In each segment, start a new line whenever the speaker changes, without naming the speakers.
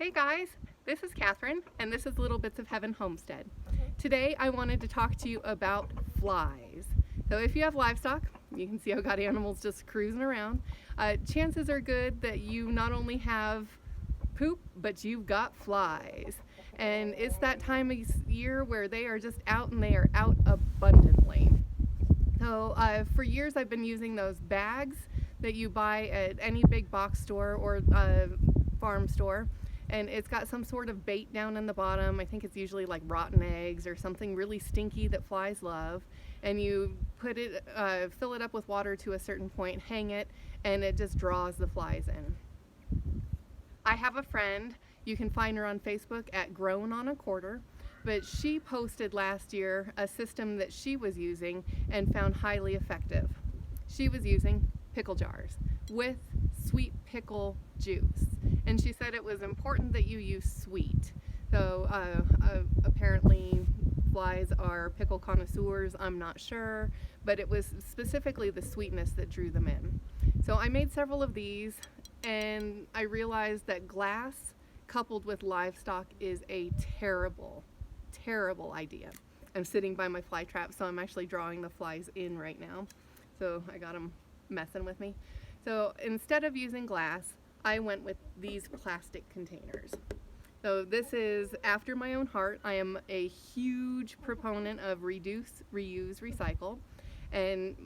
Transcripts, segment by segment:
Hey guys, this is Catherine and this is Little Bits of Heaven Homestead. Today I wanted to talk to you about flies. So if you have livestock, you can see I've got animals just cruising around. Chances are good that you not only have poop, but you've got flies. And it's that time of year where they are just out and they are out abundantly. So for years I've been using those bags that you buy at any big box store or farm store. And it's got some sort of bait down in the bottom. I think it's usually like rotten eggs or something really stinky that flies love. And you put it, fill it up with water to a certain point, hang it, and it just draws the flies in. I have a friend, you can find her on Facebook at Grown on a Quarter, but she posted last year a system that she was using and found highly effective. She was using pickle jars with sweet pickle juice. And she said it was important that you use sweet. So apparently flies are pickle connoisseurs, I'm not sure, but it was specifically the sweetness that drew them in. So I made several of these and I realized that glass coupled with livestock is a terrible, terrible idea. I'm sitting by my fly trap, so I'm actually drawing the flies in right now. So I got them messing with me. So instead of using glass, I went with these plastic containers. So this is after my own heart. I am a huge proponent of reduce, reuse, recycle. And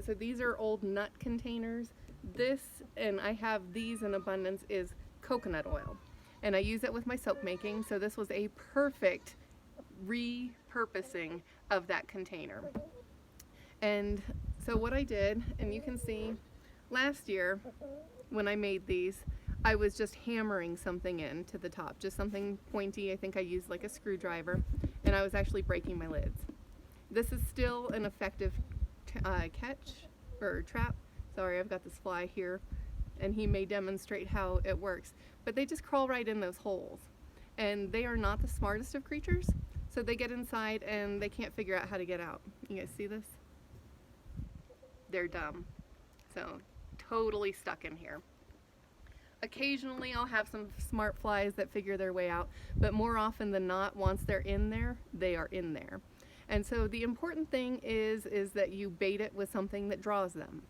so these are old nut containers. This, and I have these in abundance, is coconut oil. And I use it with my soap making, so this was a perfect repurposing of that container. And so what I did, and you can see, last year when I made these, I was just hammering something in to the top, just something pointy. I think I used like a screwdriver, and I was actually breaking my lids. This is still an effective catch or trap. Sorry, I've got this fly here, and he may demonstrate how it works. But they just crawl right in those holes, and they are not the smartest of creatures, so they get inside and they can't figure out how to get out. You guys see this? They're dumb. So totally stuck in here. Occasionally I'll have some smart flies that figure their way out, but more often than not, once they're in there, they are in there. And so the important thing is that you bait it with something that draws them.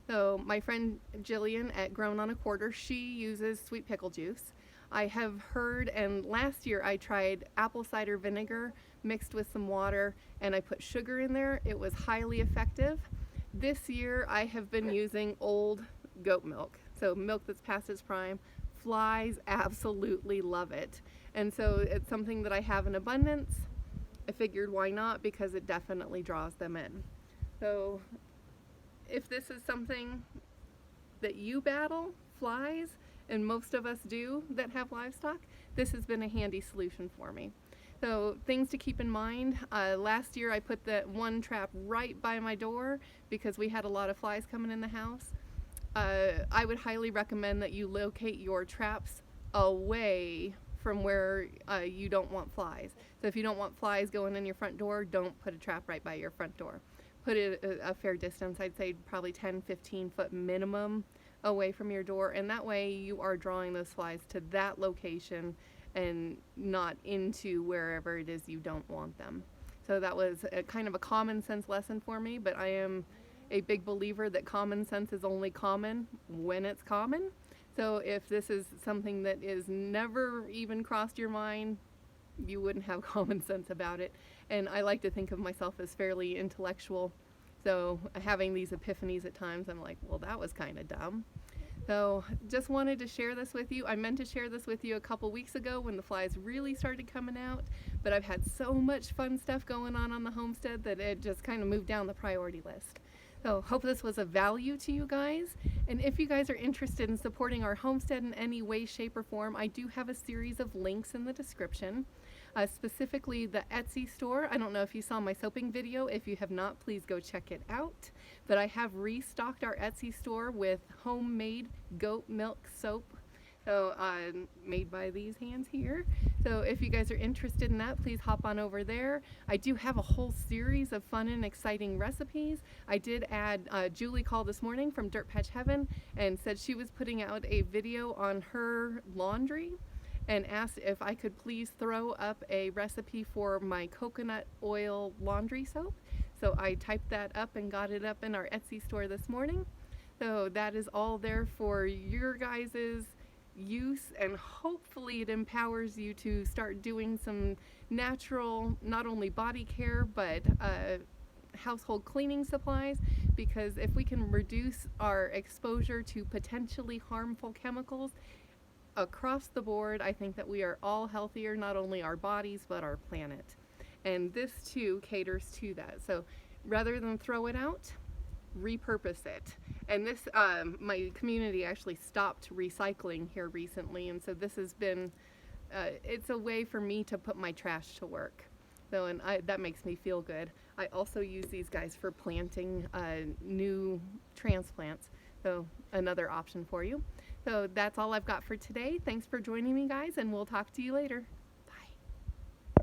So my friend Jillian at Grown on a Quarter, she uses sweet pickle juice. I have heard, and last year I tried apple cider vinegar mixed with some water, and I put sugar in there. It was highly effective. This year I have been using old goat milk, so milk that's past its prime. Flies absolutely love it, and so it's something that I have in abundance. I figured why not, because it definitely draws them in. So if this is something that you battle, flies, and most of us do that have livestock, this has been a handy solution for me. So things to keep in mind, last year I put that one trap right by my door because we had a lot of flies coming in the house. I would highly recommend that you locate your traps away from where you don't want flies. So if you don't want flies going in your front door, don't put a trap right by your front door. Put it a fair distance, I'd say probably 10-15 foot minimum away from your door, and that way you are drawing those flies to that location and not into wherever it is you don't want them. So that was a kind of a common sense lesson for me, but I am a big believer that common sense is only common when it's common. So if this is something that is never even crossed your mind, you wouldn't have common sense about it. And I like to think of myself as fairly intellectual. So having these epiphanies at times, I'm like, well, that was kind of dumb. So just wanted to share this with you. I meant to share this with you a couple weeks ago when the flies really started coming out, but I've had so much fun stuff going on the homestead that it just kind of moved down the priority list. So hope this was of value to you guys. And if you guys are interested in supporting our homestead in any way, shape, or form, I do have a series of links in the description. Specifically the Etsy store. I don't know if you saw my soaping video. If you have not, please go check it out. But I have restocked our Etsy store with homemade goat milk soap. So made by these hands here. So if you guys are interested in that, please hop on over there. I do have a whole series of fun and exciting recipes. I did add, Julie called this morning from Dirt Patch Heaven and said she was putting out a video on her laundry. and asked if I could please throw up a recipe for my coconut oil laundry soap. So I typed that up and got it up in our Etsy store this morning. So that is all there for your guys's use, and hopefully it empowers you to start doing some natural, not only body care, but household cleaning supplies, because if we can reduce our exposure to potentially harmful chemicals across the board, I think that we are all healthier, not only our bodies, but our planet. And this too caters to that. So rather than throw it out, repurpose it. And this, my community actually stopped recycling here recently, and so this has been, it's a way for me to put my trash to work. So, and that makes me feel good. I also use these guys for planting new transplants, so another option for you. So that's all I've got for today. Thanks for joining me, guys, and we'll talk to you later.